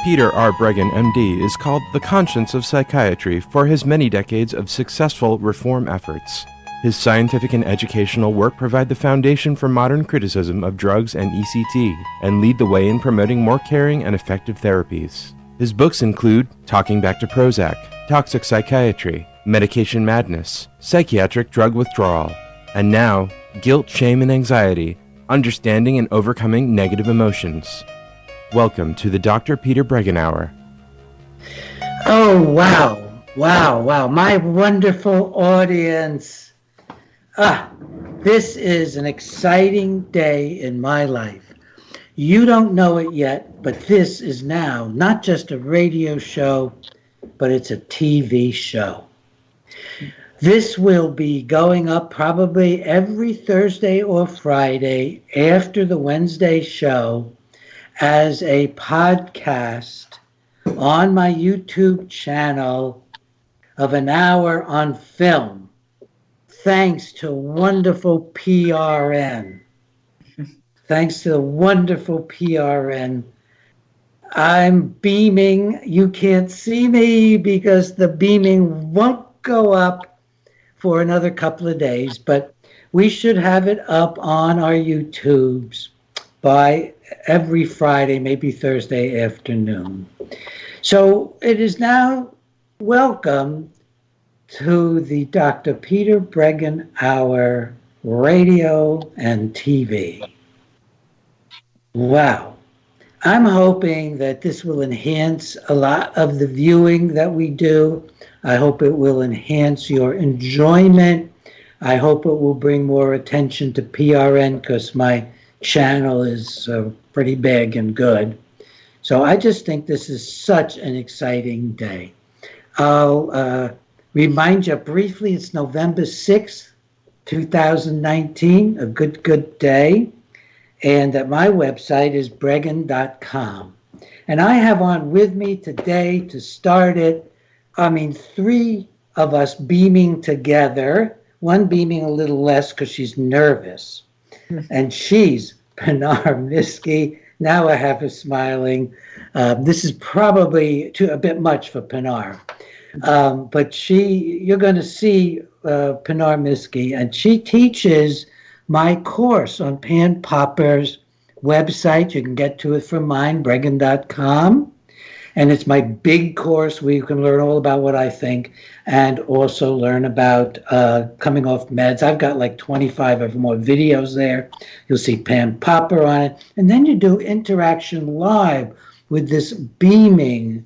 Peter R. Breggin, MD, is called the conscience of psychiatry for his many decades of successful reform efforts. His scientific and educational work provide the foundation for modern criticism of drugs and ECT and lead the way in promoting more caring and effective therapies. His books include Talking Back to Prozac, Toxic Psychiatry, Medication Madness, Psychiatric Drug Withdrawal, and now, Guilt, Shame, and Anxiety, Understanding and Overcoming Negative Emotions. Welcome to the Dr. Peter Breggin Hour. Oh, wow. My wonderful audience. This is an exciting day in my life. You don't know it yet, but this is now not just a radio show, but it's a TV show. This will be going up probably every Thursday or Friday after the Wednesday show as a podcast on my YouTube channel of an hour on film, thanks to wonderful PRN. Thanks to the wonderful PRN. I'm beaming. You can't see me because the beaming won't go up for another couple of days, but we should have it up on our YouTubes by every Friday, maybe Thursday afternoon. So it is now welcome to the Dr. Peter Breggin Hour radio and TV. Wow. I'm hoping that this will enhance a lot of the viewing that we do. I hope it will enhance your enjoyment. I hope it will bring more attention to PRN because my channel is pretty big and good. So I just think this is such an exciting day. I'll remind you briefly, it's November 6th, 2019, a good day. And that my website is breggin.com. And I have on with me today to start it, three of us beaming together, one beaming a little less because she's nervous. And she's Pinar Miski. Now I have her smiling. This is probably a bit much for Pinar. But you're going to see Pinar Miski, and she teaches my course on Pan Popper's website. You can get to it from mine, breggin.com. And it's my big course where you can learn all about what I think and also learn about coming off meds. I've got like 25 or more videos there. You'll see Pan Popper on it. And then you do interaction live with this beaming,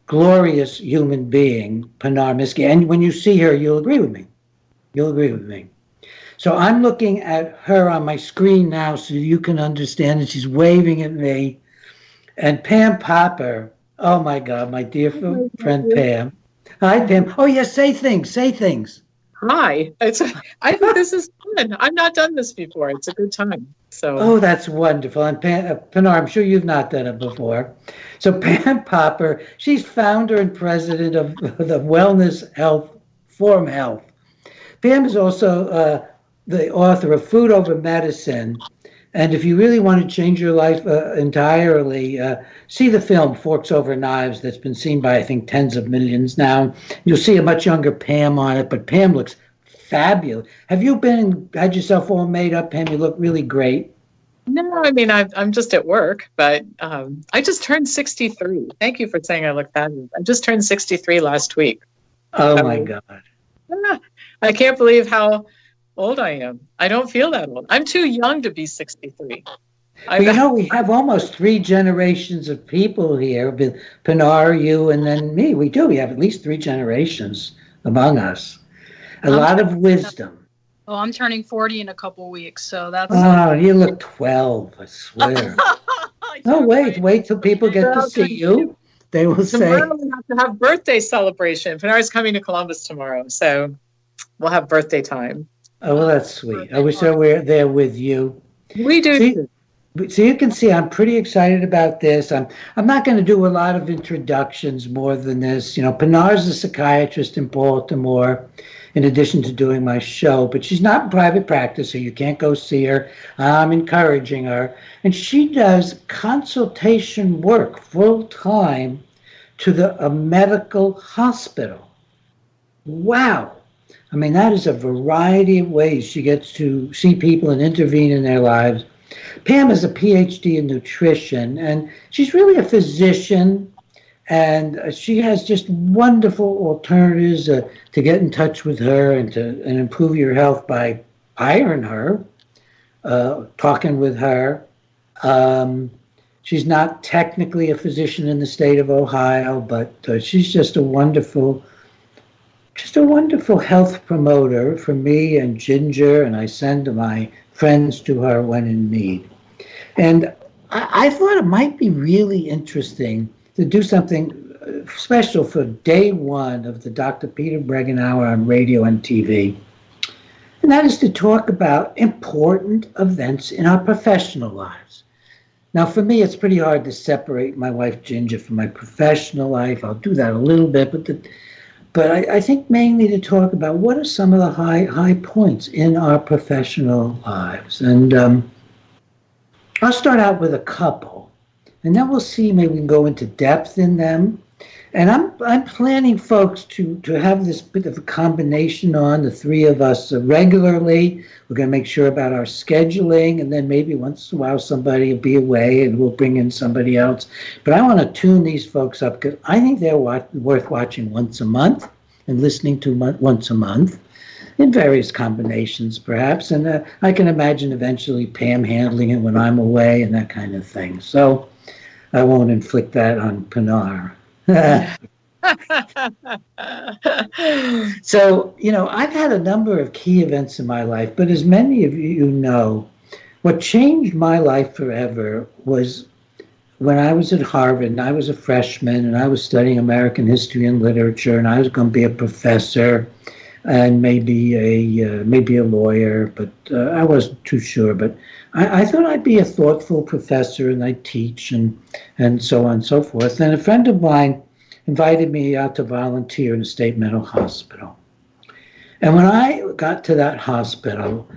glorious human being, Pinar Miski. And when you see her, you'll agree with me. So I'm looking at her on my screen now so you can understand, and she's waving at me. And Pam Popper, oh my God, my dear friend Pam. Hi, Pam. Oh, yes, say things. Hi. I think this is fun. I've not done this before. It's a good time. Oh, that's wonderful. And Pinar, I'm sure you've not done it before. So Pam Popper, she's founder and president of the Wellness Health, Forum Health. Pam is also the author of Food Over Medicine. And if you really want to change your life entirely, see the film Forks Over Knives that's been seen by, I think, tens of millions now. You'll see a much younger Pam on it, but Pam looks fabulous. Have you had yourself all made up, Pam? You look really great. No, I'm just at work, but I just turned 63. Thank you for saying I look fabulous. I just turned 63 last week. Oh, my God. I can't believe how old I am. I don't feel that old. I'm too young to be 63. We have almost 3 generations of people here, with Pinar, you, and then me. We have at least 3 generations among us. A lot of wisdom. Oh, I'm turning 40 in a couple weeks, so that's... Oh, you look 12, I swear. Oh, wait till people get to see you. They will say... Tomorrow we have to have birthday celebration. Pinar's coming to Columbus tomorrow, so we'll have birthday time. Oh, well, that's sweet. I wish I were there with you. We do. So you can see I'm pretty excited about this. I'm not going to do a lot of introductions more than this. You know, Pinar's a psychiatrist in Baltimore, in addition to doing my show, but she's not in private practice, so you can't go see her. I'm encouraging her, and she does consultation work full time to a medical hospital. Wow. I mean, that is a variety of ways she gets to see people and intervene in their lives. Pam is a PhD in nutrition, and she's really a physician, and she has just wonderful alternatives to get in touch with her and improve your health by hiring her, talking with her. She's not technically a physician in the state of Ohio, but she's just a wonderful health promoter for me and Ginger, and I send my friends to her when in need. And I thought it might be really interesting to do something special for day one of the Dr. Peter Breggin Hour on radio and TV. And that is to talk about important events in our professional lives. Now, for me, it's pretty hard to separate my wife Ginger from my professional life. I'll do that a little bit, but I think mainly to talk about what are some of the high points in our professional lives. And I'll start out with a couple, and then we'll see, maybe we can go into depth in them. And I'm planning, folks, to have this bit of a combination on, the three of us regularly. We're going to make sure about our scheduling, and then maybe once in a while somebody will be away and we'll bring in somebody else. But I want to tune these folks up because I think they're worth watching once a month and listening to once a month in various combinations, perhaps. And I can imagine eventually Pam handling it when I'm away and that kind of thing. So I won't inflict that on Pinar. So, you know, I've had a number of key events in my life, but as many of you know, what changed my life forever was when I was at Harvard and I was a freshman and I was studying American history and literature, and I was going to be a professor and maybe a lawyer, but I wasn't too sure. But I thought I'd be a thoughtful professor and I'd teach and so on and so forth. And a friend of mine invited me out to volunteer in a state mental hospital. And when I got to that hospital,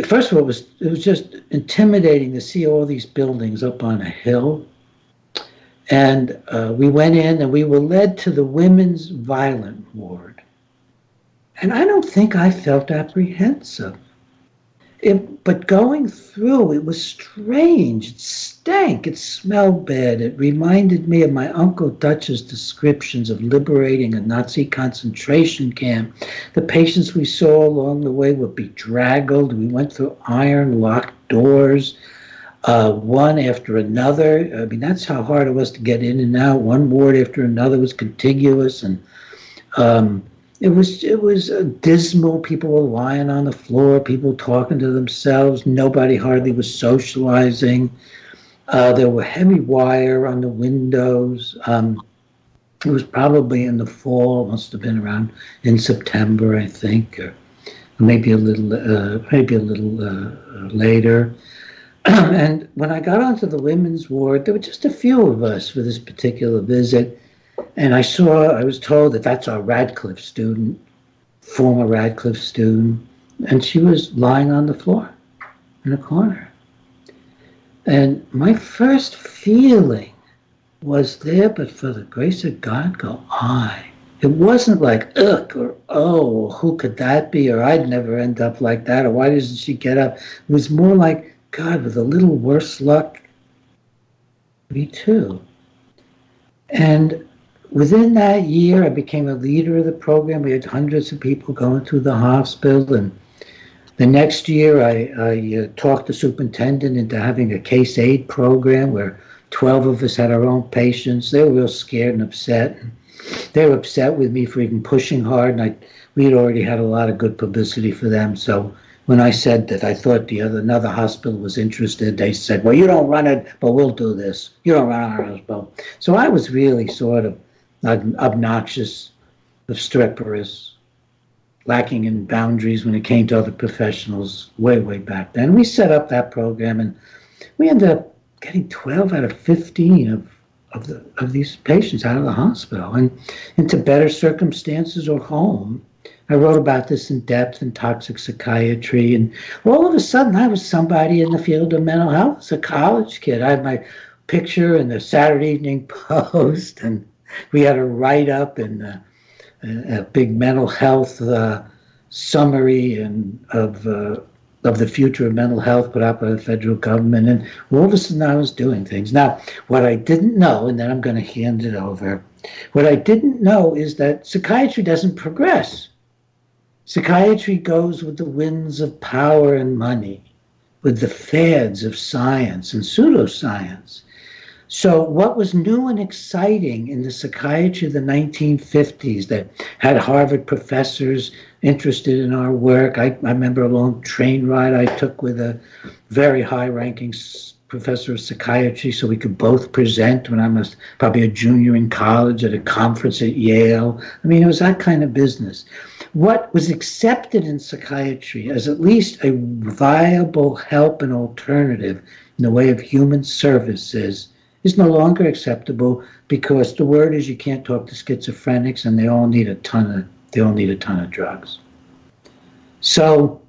first of all, it was just intimidating to see all these buildings up on a hill. And we went in and we were led to the women's violent ward. And I don't think I felt apprehensive. But going through, it was strange. It stank. It smelled bad. It reminded me of my Uncle Dutch's descriptions of liberating a Nazi concentration camp. The patients we saw along the way were bedraggled. We went through iron locked doors, one after another. I mean, that's how hard it was to get in and out. One ward after another was contiguous, and it was dismal. People were lying on the floor, people talking to themselves. Nobody hardly was socializing. There were heavy wire on the windows. It was probably in the fall, must have been around in September, I think, or maybe a little later. And when I got onto the women's ward, there were just a few of us for this particular visit. And I was told that that's our Radcliffe student, former Radcliffe student, and she was lying on the floor in a corner. And my first feeling was there, but for the grace of God, go I. It wasn't like, ugh, or oh, who could that be? Or I'd never end up like that, or why doesn't she get up? It was more like, God, with a little worse luck, me too. And within that year, I became a leader of the program. We had hundreds of people going through the hospital. And the next year, I talked the superintendent into having a case aid program where 12 of us had our own patients. They were real scared and upset. And they were upset with me for even pushing hard. And we had already had a lot of good publicity for them. So when I said that I thought another hospital was interested, they said, well, you don't run it, but we'll do this. You don't run our hospital. So I was really sort of obnoxious, obstreperous, lacking in boundaries when it came to other professionals way back then. We set up that program, and we ended up getting 12 out of 15 of these patients out of the hospital and into better circumstances or home. I wrote about this in depth in Toxic Psychiatry, and all of a sudden I was somebody in the field of mental health as a college kid. I had my picture in the Saturday Evening Post, and we had a write-up in a big mental health summary of the future of mental health put out by the federal government. And all of a sudden I was doing things. Now, what I didn't know, and then I'm going to hand it over, what I didn't know is that psychiatry doesn't progress. Psychiatry goes with the winds of power and money, with the fads of science and pseudoscience. So what was new and exciting in the psychiatry of the 1950s that had Harvard professors interested in our work? I remember a long train ride I took with a very high-ranking professor of psychiatry so we could both present when I was probably a junior in college at a conference at Yale. I mean, it was that kind of business. What was accepted in psychiatry as at least a viable help and alternative in the way of human services is no longer acceptable because the word is you can't talk to schizophrenics and they all need a ton of drugs. So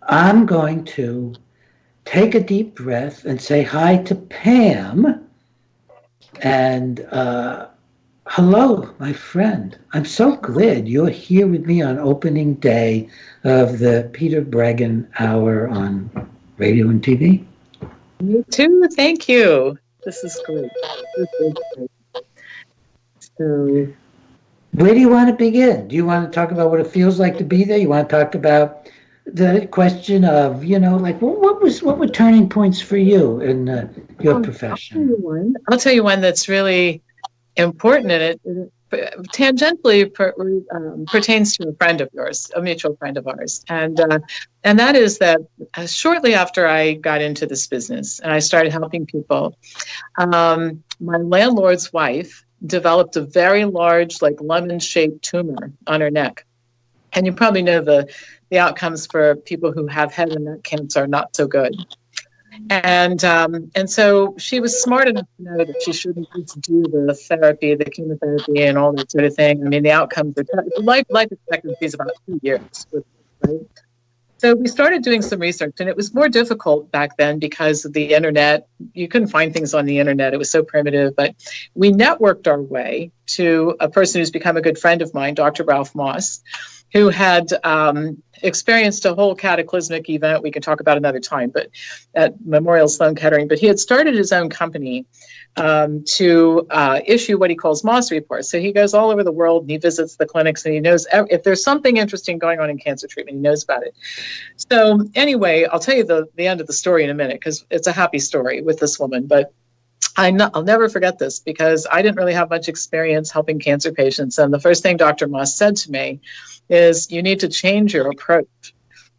I'm going to take a deep breath and say hi to Pam. And hello, my friend. I'm so glad you're here with me on opening day of the Peter Breggin Hour on radio and TV. Me too. Thank you. This is great. So, where do you want to begin? Do you want to talk about what it feels like to be there? You want to talk about the question of, like what were turning points for you in your profession? I'll tell you one that's really important, and it tangentially pertains to a friend of yours, a mutual friend of ours, and that is that shortly after I got into this business and I started helping people, my landlord's wife developed a very large, like lemon-shaped tumor on her neck, and you probably know the outcomes for people who have head and neck cancer are not so good. And so she was smart enough to know that she shouldn't just do the therapy, the chemotherapy, and all that sort of thing. I mean, the outcomes are life expectancy is about 2 years, right? So we started doing some research, and it was more difficult back then because of the internet. You couldn't find things on the internet; it was so primitive. But we networked our way to a person who's become a good friend of mine, Dr. Ralph Moss, who had experienced a whole cataclysmic event we can talk about another time, but at Memorial Sloan Kettering. But he had started his own company to issue what he calls Moss reports. So he goes all over the world and he visits the clinics and he knows if there's something interesting going on in cancer treatment, he knows about it. So anyway, I'll tell you the end of the story in a minute because it's a happy story with this woman. But I'll never forget this because I didn't really have much experience helping cancer patients. And the first thing Dr. Moss said to me is, you need to change your approach.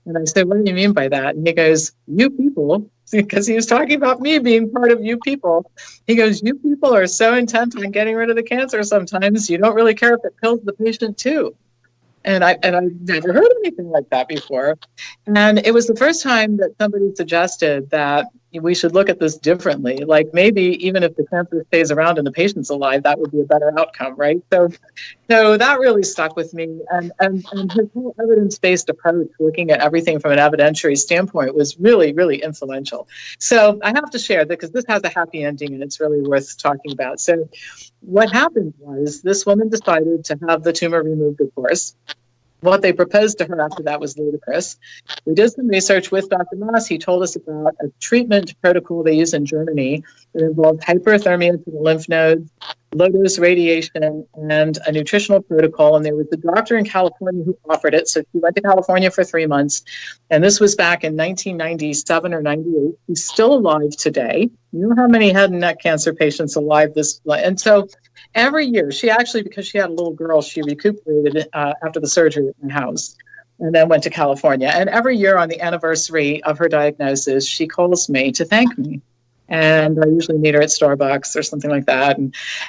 And I said, what do you mean by that? And he goes, you people, because he was talking about me being part of you people. He goes, you people are so intent on getting rid of the cancer sometimes, you don't really care if it kills the patient too. And I've never heard anything like that before. And it was the first time that somebody suggested that we should look at this differently. Like maybe even if the cancer stays around and the patient's alive, that would be a better outcome, right? So that really stuck with me. And his whole evidence-based approach, looking at everything from an evidentiary standpoint, was really, really influential. So I have to share that because this has a happy ending and it's really worth talking about. So what happened was this woman decided to have the tumor removed, of course. What they proposed to her after that was ludicrous. We did some research with Dr. Moss. He told us about a treatment protocol they use in Germany that involved hyperthermia to the lymph nodes, low-dose radiation, and a nutritional protocol. And there was a doctor in California who offered it. So she went to California for 3 months. And this was back in 1997 or 98. He's still alive today. You know how many head and neck cancer patients alive and so every year, she actually, because she had a little girl, she recuperated after the surgery at my house and then went to California. And every year on the anniversary of her diagnosis, she calls me to thank me. And I usually meet her at Starbucks or something like that.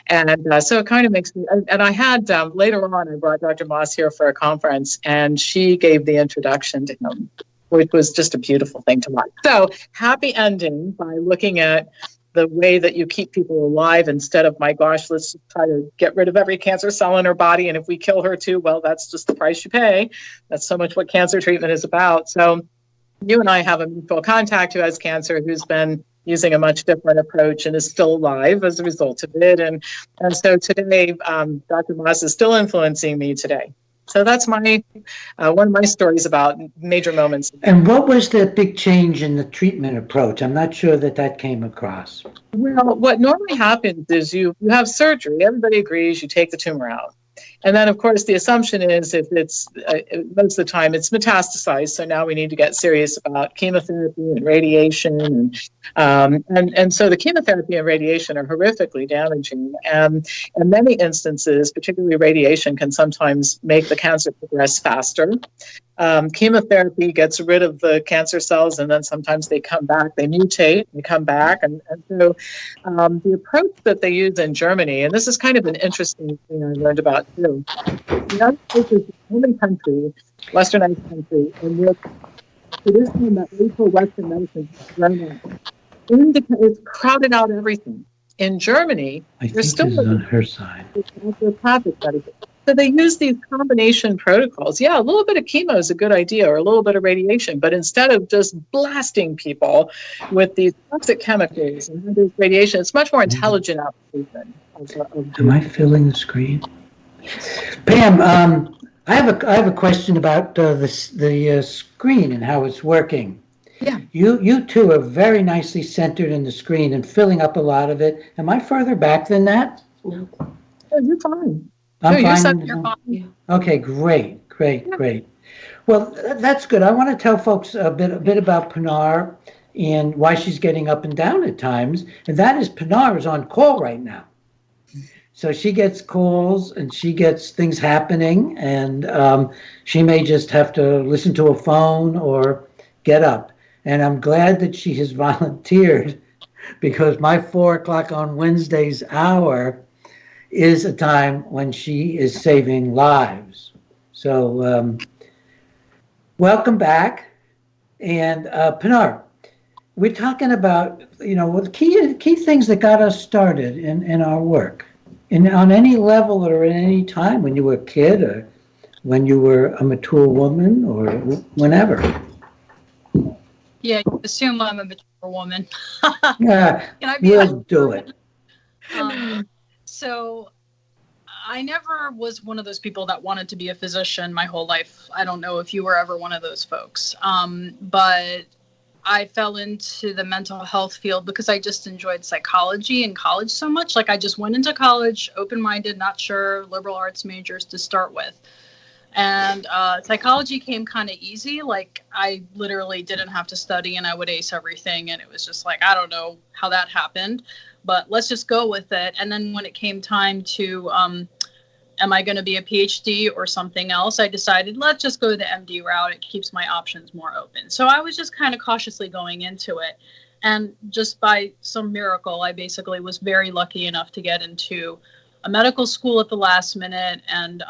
And so it kind of makes me, and I had, later on, I brought Dr. Moss here for a conference and she gave the introduction to him. which was just a beautiful thing to watch. So happy ending by looking at the way that you keep people alive instead of, my gosh, let's try to get rid of every cancer cell in her body. And if we kill her too, well, that's just the price you pay. That's so much what cancer treatment is about. So you and I have a mutual contact who has cancer, who's been using a much different approach and is still alive as a result of it. And so today, Dr. Moss is still influencing me today. So that's my one of my stories about major moments. And what was the big change in the treatment approach? I'm not sure that came across. Well, what normally happens is you have surgery. Everybody agrees you take the tumor out. And then, of course, the assumption is if it's, most of the time, it's metastasized. So now we need to get serious about chemotherapy and radiation. And so the chemotherapy and radiation are horrifically damaging. And in many instances, particularly radiation, can sometimes make the cancer progress faster. Chemotherapy gets rid of the cancer cells, and then sometimes they come back, they mutate and come back. And so the approach that they use in Germany, and this is kind of an interesting thing I learned about too. The United States is the only country, westernized country, in which traditional medical Western medicine has grown up. It's crowded out everything. In Germany, I think still this is on her side. naturopathic medicine. So they use these combination protocols. Yeah, a little bit of chemo is a good idea, or a little bit of radiation, but instead of just blasting people with these toxic chemicals and there's radiation, it's much more intelligent application. Am I filling the screen? Pam, I have a question about the screen and how it's working. Yeah. You two are very nicely centered in the screen and filling up a lot of it. Am I further back than that? No. Oh, you're fine. I'm no, fine. You're fine. Okay, great. Well, that's good. I want to tell folks a bit about Pinar and why she's getting up and down at times. And that is, Pinar is on call right now. So she gets calls and she gets things happening, and she may just have to listen to a phone or get up. And I'm glad that she has volunteered, because my 4:00 on Wednesdays hour is a time when she is saving lives. So welcome back. And Pinar, we're talking about, the key things that got us started in our work. On any level or at any time, when you were a kid or when you were a mature woman or whenever. Yeah, you assume I'm a mature woman. Yeah, Can I be we'll do it. So I never was one of those people that wanted to be a physician my whole life. I don't know if you were ever one of those folks. But I fell into the mental health field because I just enjoyed psychology in college so much. Like, I just went into college, open-minded, not sure, liberal arts majors to start with. And psychology came kind of easy. Like, I literally didn't have to study and I would ace everything. And it was just like, I don't know how that happened, but let's just go with it. And then when it came time to, am I going to be a PhD or something else, I decided, let's just go the MD route. It keeps my options more open. So I was just kind of cautiously going into it. And just by some miracle, I basically was very lucky enough to get into a medical school at the last minute and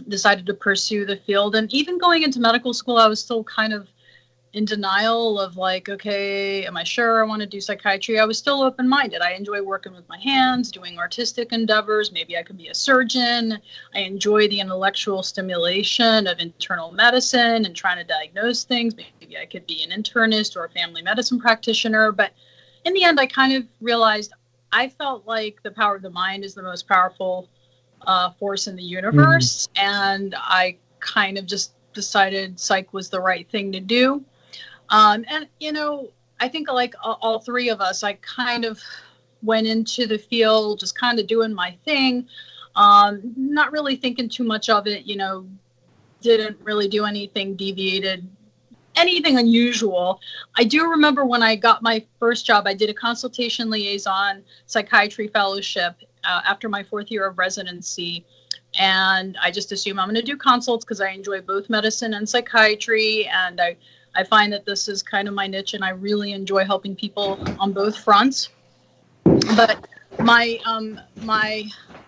decided to pursue the field. And even going into medical school, I was still kind of in denial of like, okay, am I sure I want to do psychiatry? I was still open-minded. I enjoy working with my hands, doing artistic endeavors. Maybe I could be a surgeon. I enjoy the intellectual stimulation of internal medicine and trying to diagnose things. Maybe I could be an internist or a family medicine practitioner. But in the end, I kind of realized I felt like the power of the mind is the most powerful force in the universe. And I kind of just decided psych was the right thing to do. And, I think like all three of us, I kind of went into the field just kind of doing my thing, not really thinking too much of it, didn't really do anything deviated, anything unusual. I do remember when I got my first job, I did a consultation liaison psychiatry fellowship after my 4th year of residency. And I just assumed I'm going to do consults because I enjoy both medicine and psychiatry. And I find that this is kind of my niche and I really enjoy helping people on both fronts. But my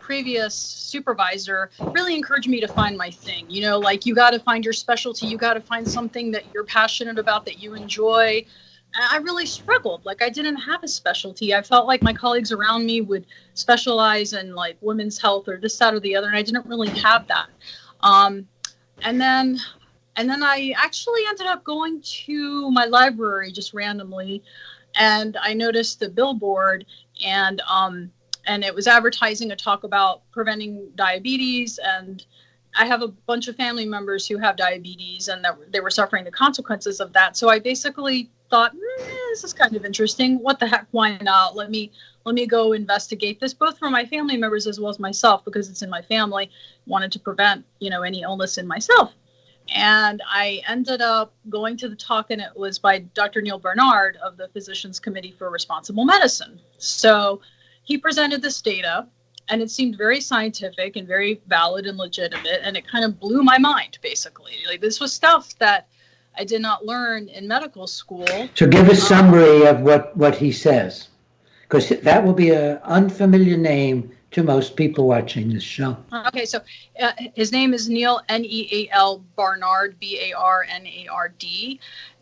previous supervisor really encouraged me to find my thing. You know, like, you got to find your specialty. You got to find something that you're passionate about, that you enjoy. And I really struggled. Like, I didn't have a specialty. I felt like my colleagues around me would specialize in like women's health or this, that, or the other, and I didn't really have that. And then I actually ended up going to my library just randomly, and I noticed the billboard, and it was advertising a talk about preventing diabetes. And I have a bunch of family members who have diabetes, and that they were suffering the consequences of that. So I basically thought, this is kind of interesting. What the heck? Why not? Let me go investigate this, both for my family members as well as myself, because it's in my family. Wanted to prevent, any illness in myself. And I ended up going to the talk, and it was by Dr. Neil Bernard of the Physicians Committee for Responsible Medicine. So he presented this data, and it seemed very scientific and very valid and legitimate, and it kind of blew my mind, basically. Like, this was stuff that I did not learn in medical school. So give a summary of what he says, because that will be an unfamiliar name to most people watching this show. Okay, so his name is Neil, Neal Barnard, Barnard.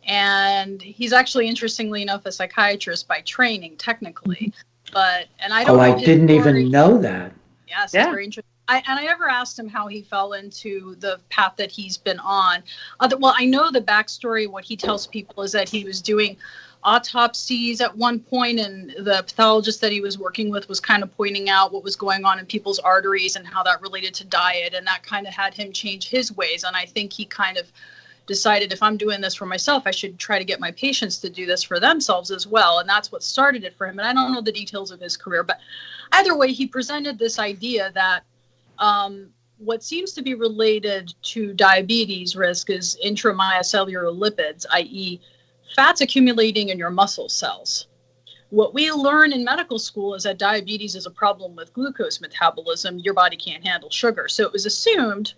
And he's actually, interestingly enough, a psychiatrist by training, technically. And I don't know. I didn't even know that. Yes, it's very interesting. I never asked him how he fell into the path that he's been on. Well, I know the backstory. What he tells people is that he was doing autopsies at one point, and the pathologist that he was working with was kind of pointing out what was going on in people's arteries and how that related to diet, and that kind of had him change his ways. And I think he kind of decided, if I'm doing this for myself, I should try to get my patients to do this for themselves as well. And that's what started it for him. And I don't know the details of his career, but either way, he presented this idea that what seems to be related to diabetes risk is intramyocellular lipids, i.e., fats accumulating in your muscle cells. What we learn in medical school is that diabetes is a problem with glucose metabolism. Your body can't handle sugar. So it was assumed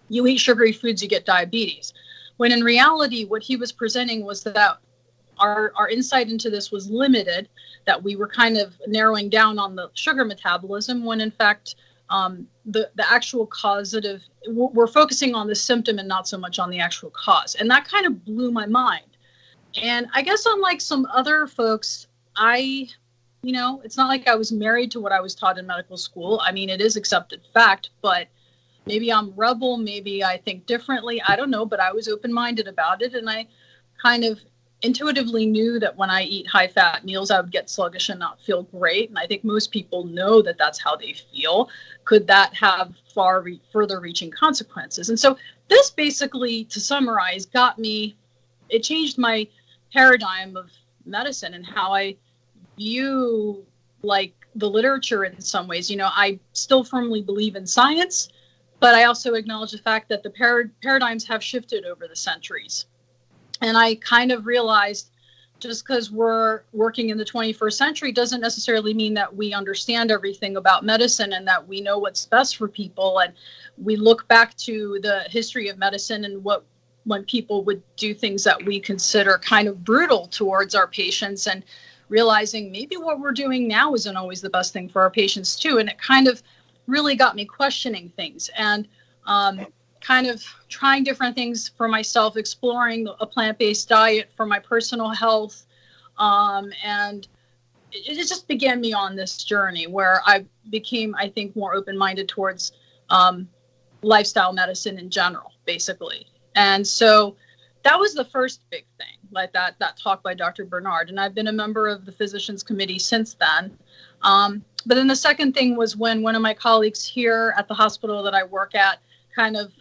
you eat sugary foods, you get diabetes. When in reality, what he was presenting was that our insight into this was limited, that we were kind of narrowing down on the sugar metabolism, when in fact, the actual causative, we're focusing on the symptom and not so much on the actual cause. And that kind of blew my mind. And I guess, unlike some other folks, it's not like I was married to what I was taught in medical school. I mean, it is accepted fact, but maybe I'm rebel, maybe I think differently. I don't know, but I was open-minded about it. And I kind of intuitively knew that when I eat high-fat meals, I would get sluggish and not feel great. And I think most people know that that's how they feel. Could that have further reaching consequences? And so this basically, to summarize, it changed my paradigm of medicine and how I view like the literature in some ways. I still firmly believe in science, but I also acknowledge the fact that the paradigms have shifted over the centuries. And I kind of realized, just because we're working in the 21st century doesn't necessarily mean that we understand everything about medicine and that we know what's best for people. And we look back to the history of medicine and when people would do things that we consider kind of brutal towards our patients, and realizing maybe what we're doing now isn't always the best thing for our patients too. And it kind of really got me questioning things, and kind of trying different things for myself, exploring a plant-based diet for my personal health. And it just began me on this journey where I became, I think, more open-minded towards lifestyle medicine in general, basically. And so that was the first big thing, like that talk by Dr. Bernard. And I've been a member of the Physicians Committee since then. But then the second thing was when one of my colleagues here at the hospital that I work at kind of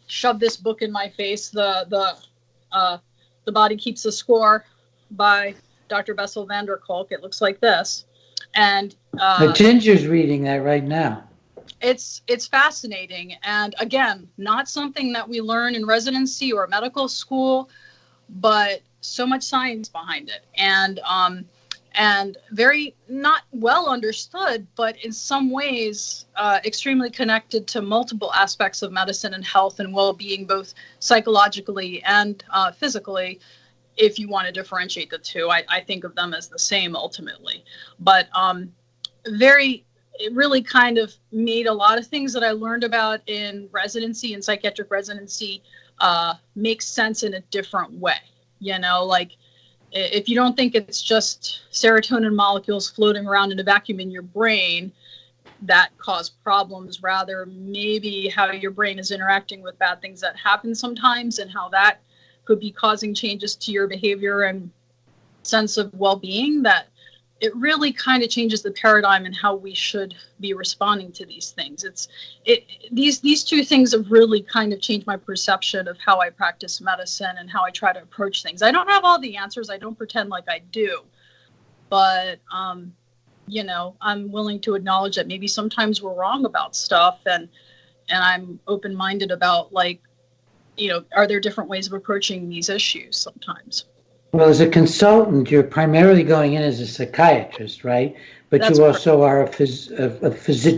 shoved this book in my face, The Body Keeps the Score by Dr. Bessel van der Kolk. It looks like this. And Ginger's reading that right now. It's fascinating. And again, not something that we learn in residency or medical school, but so much science behind it. And very not well understood, but in some ways extremely connected to multiple aspects of medicine and health and well-being, both psychologically and physically. If you want to differentiate the two, I think of them as the same ultimately. But it really kind of made a lot of things that I learned about in residency and psychiatric residency make sense in a different way. Like if you don't think it's just serotonin molecules floating around in a vacuum in your brain that cause problems, rather maybe how your brain is interacting with bad things that happen sometimes and how that could be causing changes to your behavior and sense of well-being, that it really kind of changes the paradigm and how we should be responding to these things. These two things have really kind of changed my perception of how I practice medicine and how I try to approach things. I don't have all the answers. I don't pretend like I do, but I'm willing to acknowledge that maybe sometimes we're wrong about stuff, and I'm open-minded about, like, are there different ways of approaching these issues sometimes? Well, as a consultant, you're primarily going in as a psychiatrist, right? But That's you also are a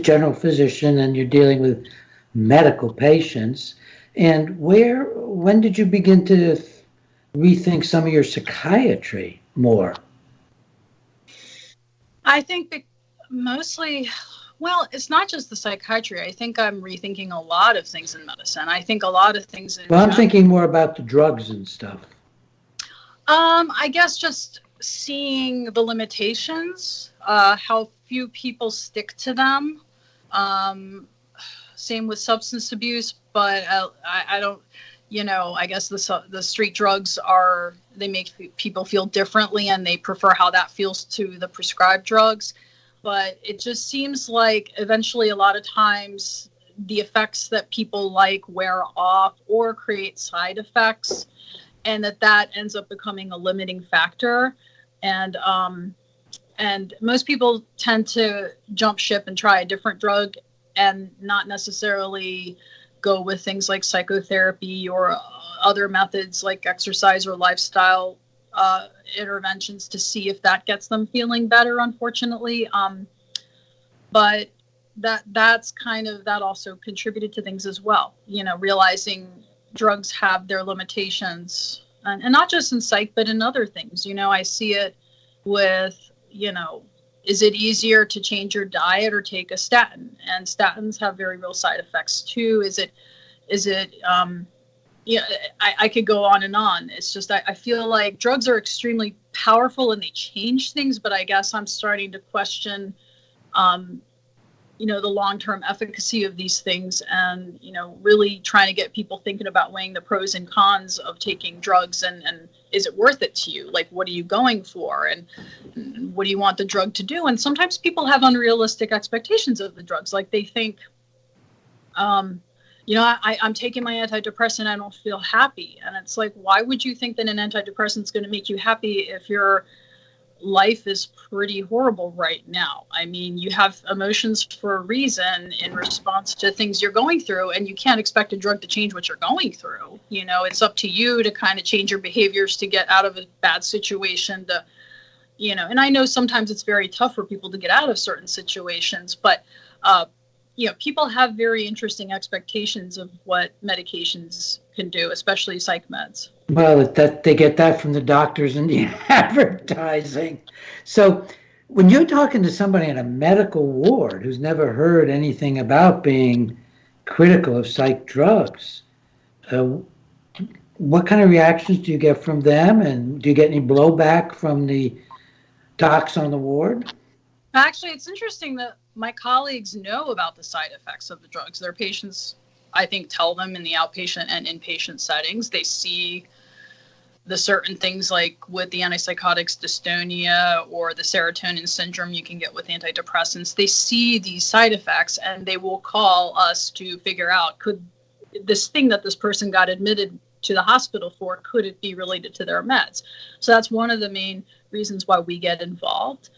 general physician, and you're dealing with medical patients. And when did you begin to rethink some of your psychiatry more? I think mostly, well, it's not just the psychiatry. I think I'm rethinking a lot of things in medicine. I think a lot of things in Well, I'm thinking more about the drugs and stuff. I guess just seeing the limitations, how few people stick to them. Same with substance abuse, but I don't, I guess the street drugs they make people feel differently, and they prefer how that feels to the prescribed drugs. But it just seems like eventually a lot of times the effects that people like wear off or create side effects, and that ends up becoming a limiting factor. And most people tend to jump ship and try a different drug and not necessarily go with things like psychotherapy or other methods like exercise or lifestyle interventions to see if that gets them feeling better, unfortunately. But that also contributed to things as well, realizing drugs have their limitations, and not just in psych, but in other things. I see it with, is it easier to change your diet or take a statin? And statins have very real side effects too. I could go on and on. It's just, I feel like drugs are extremely powerful and they change things, but I guess I'm starting to question, the long-term efficacy of these things, and, really trying to get people thinking about weighing the pros and cons of taking drugs, and is it worth it to you? Like, what are you going for? And what do you want the drug to do? And sometimes people have unrealistic expectations of the drugs. Like, they think, I'm taking my antidepressant, I don't feel happy. And it's like, why would you think that an antidepressant is going to make you happy if your life is pretty horrible right now? I mean, you have emotions for a reason in response to things you're going through, and you can't expect a drug to change what you're going through. It's up to you to kind of change your behaviors to get out of a bad situation, and I know sometimes it's very tough for people to get out of certain situations, but people have very interesting expectations of what medications can do, especially psych meds. Well, they get that from the doctors and the advertising. So when you're talking to somebody in a medical ward who's never heard anything about being critical of psych drugs, what kind of reactions do you get from them? And do you get any blowback from the docs on the ward? Actually, it's interesting that my colleagues know about the side effects of the drugs. Their patients, I think, tell them in the outpatient and inpatient settings. They see the certain things like with the antipsychotics, dystonia, or the serotonin syndrome you can get with antidepressants. They see these side effects, and they will call us to figure out, could this thing that this person got admitted to the hospital for, could it be related to their meds? So that's one of the main reasons why we get involved.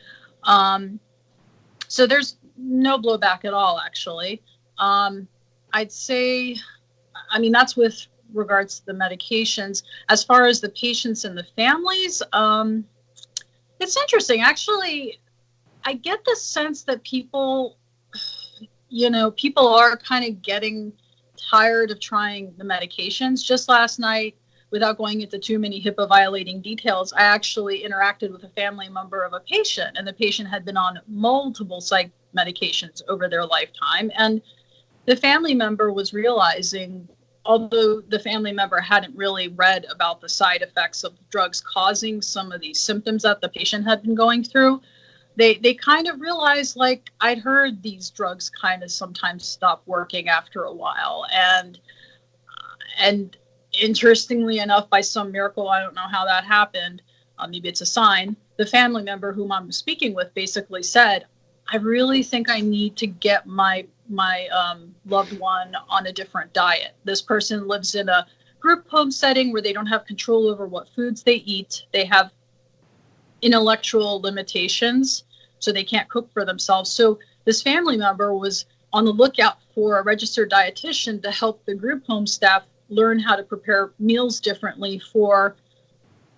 So there's no blowback at all, actually. I'd say, that's with regards to the medications. As far as the patients and the families, it's interesting. Actually, I get the sense that people are kind of getting tired of trying the medications. Just last night, without going into too many HIPAA violating details, I actually interacted with a family member of a patient, and the patient had been on multiple psych medications over their lifetime. And the family member was realizing, although the family member hadn't really read about the side effects of drugs causing some of these symptoms that the patient had been going through, they kind of realized, like, I'd heard these drugs kind of sometimes stop working after a while. And interestingly enough, by some miracle, I don't know how that happened, maybe it's a sign, the family member whom I'm speaking with basically said, I really think I need to get my loved one on a different diet. This person lives in a group home setting where they don't have control over what foods they eat. They have intellectual limitations, so they can't cook for themselves. So this family member was on the lookout for a registered dietitian to help the group home staff learn how to prepare meals differently for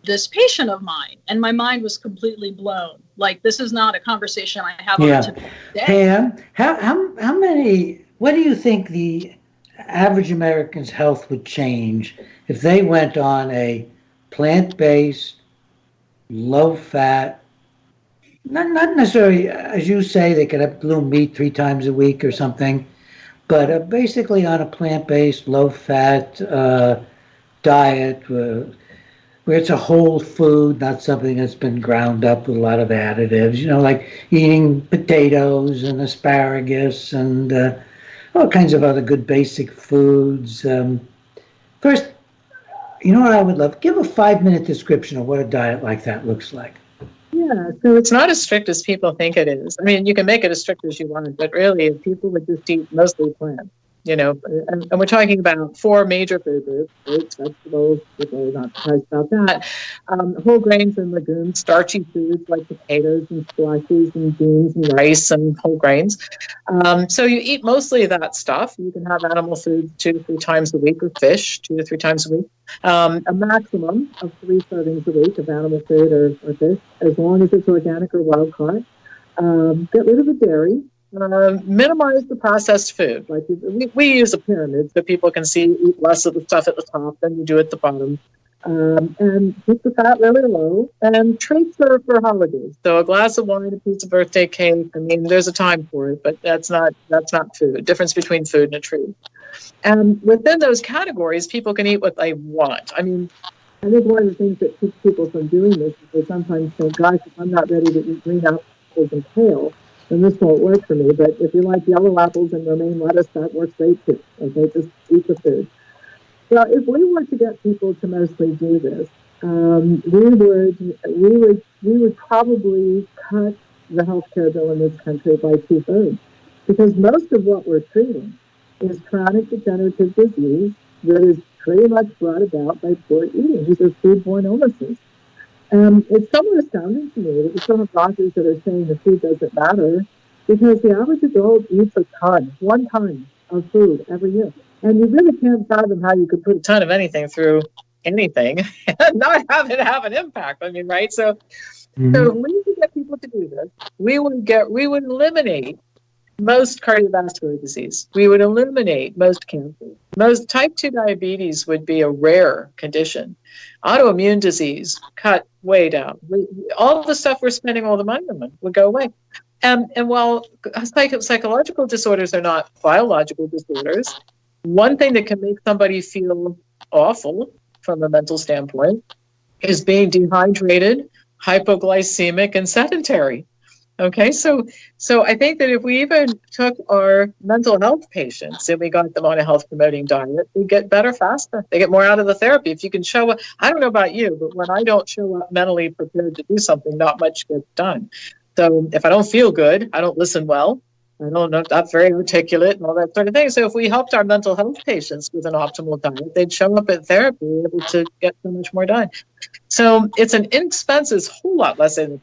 this patient of mine. And my mind was completely blown. Like, this is not a conversation I have on a typical day. Pam, how many, what do you think the average American's health would change if they went on a plant-based, low-fat, not necessarily, as you say, they could have blue meat 3 times a week or something, but basically on a plant-based, low-fat diet where it's a whole food, not something that's been ground up with a lot of additives, you know, like eating potatoes and asparagus and all kinds of other good basic foods. First, you know what I would love? Give a 5-minute description of what a diet like that looks like. Yeah, so it's not as strict as people think it is. I mean, you can make it as strict as you want, but really, people would just eat mostly plants, you know. And we're talking about 4 major food groups: fruits, vegetables, people are not surprised about that, whole grains and legumes, starchy foods like potatoes and squashes and beans and rice and whole grains. So you eat mostly that stuff. You can have animal food 2 to 3 times a week, or fish 2 to 3 times a week. A maximum of 3 servings a week of animal food or fish, as long as it's organic or wild caught. Get rid of the dairy. Minimize the processed food. Like we use a pyramid so people can see, eat less of the stuff at the top than you do at the bottom. And keep the fat really low, and treats are for holidays. So a glass of wine, a piece of birthday cake. I mean, there's a time for it, but that's not food. Difference between food and a treat. And within those categories, people can eat what they want. I mean, I think one of the things that keeps people from doing this is they sometimes think, gosh, if I'm not ready to eat green apples and kale, then this won't work for me. But if you like yellow apples and romaine lettuce, that works great too. Okay, just eat the food. Well, if we were to get people to mostly do this, we would probably cut the healthcare bill in this country by 2/3, because most of what we're treating is chronic degenerative disease that is pretty much brought about by poor eating. These are foodborne illnesses. It's somewhat astounding to me that we still have doctors that are saying the food doesn't matter, because the average adult eats 1 ton of food every year. And you really can't fathom how you could put a ton of anything through anything and not have it have an impact. I mean, right? So if we could get people to do this, we would eliminate most cardiovascular disease. We would eliminate most cancer. Most type 2 diabetes would be a rare condition. Autoimmune disease cut way down. All the stuff we're spending all the money on would go away. And while psychological disorders are not biological disorders, one thing that can make somebody feel awful from a mental standpoint is being dehydrated, hypoglycemic, and sedentary. Okay, so I think that if we even took our mental health patients and we got them on a health promoting diet, they get better faster. They get more out of the therapy. If you can show up, I don't know about you, but when I don't show up mentally prepared to do something, not much gets done. So if I don't feel good, I don't listen well. I don't know, not very articulate and all that sort of thing. So if we helped our mental health patients with an optimal diet, they'd show up at therapy able to get so much more done. So it's an inexpensive, whole lot less expensive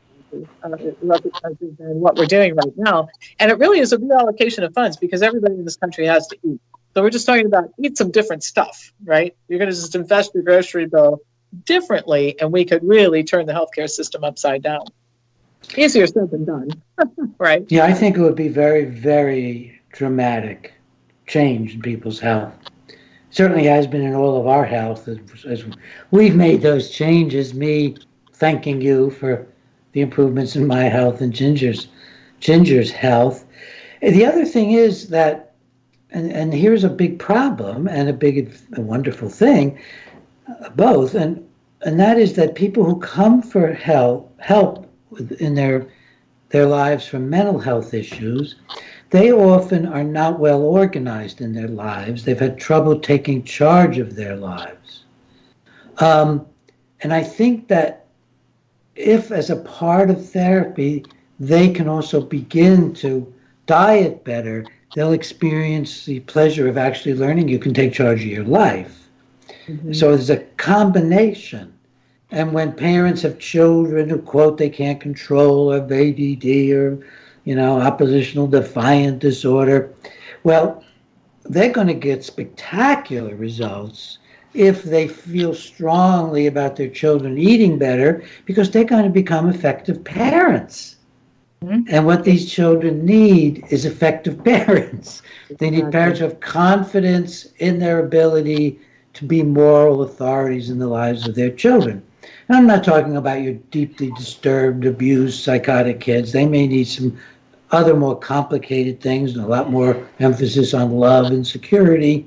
than what we're doing right now. And it really is a reallocation of funds, because everybody in this country has to eat. So we're just talking about eat some different stuff, right? You're going to just invest your grocery bill differently, and we could really turn the healthcare system upside down. Easier said than done, right? Yeah, I think it would be very, very dramatic change in people's health. Certainly has been in all of our health as we've made those changes. Me thanking you for the improvements in my health and Ginger's health. The other thing is that, and here's a big problem and a wonderful thing, both, and that is that people who come for help in their lives from mental health issues, they often are not well organized in their lives. They've had trouble taking charge of their lives. And I think that if, as a part of therapy, they can also begin to diet better, they'll experience the pleasure of actually learning you can take charge of your life. Mm-hmm. So there's a combination. And when parents have children who, quote, they can't control, or have ADD, or, oppositional defiant disorder, well, they're going to get spectacular results if they feel strongly about their children eating better, because they're going to become effective parents. Mm-hmm. And what these children need is effective parents. They need parents who have confidence in their ability to be moral authorities in the lives of their children. And I'm not talking about your deeply disturbed, abused, psychotic kids. They may need some other more complicated things and a lot more emphasis on love and security.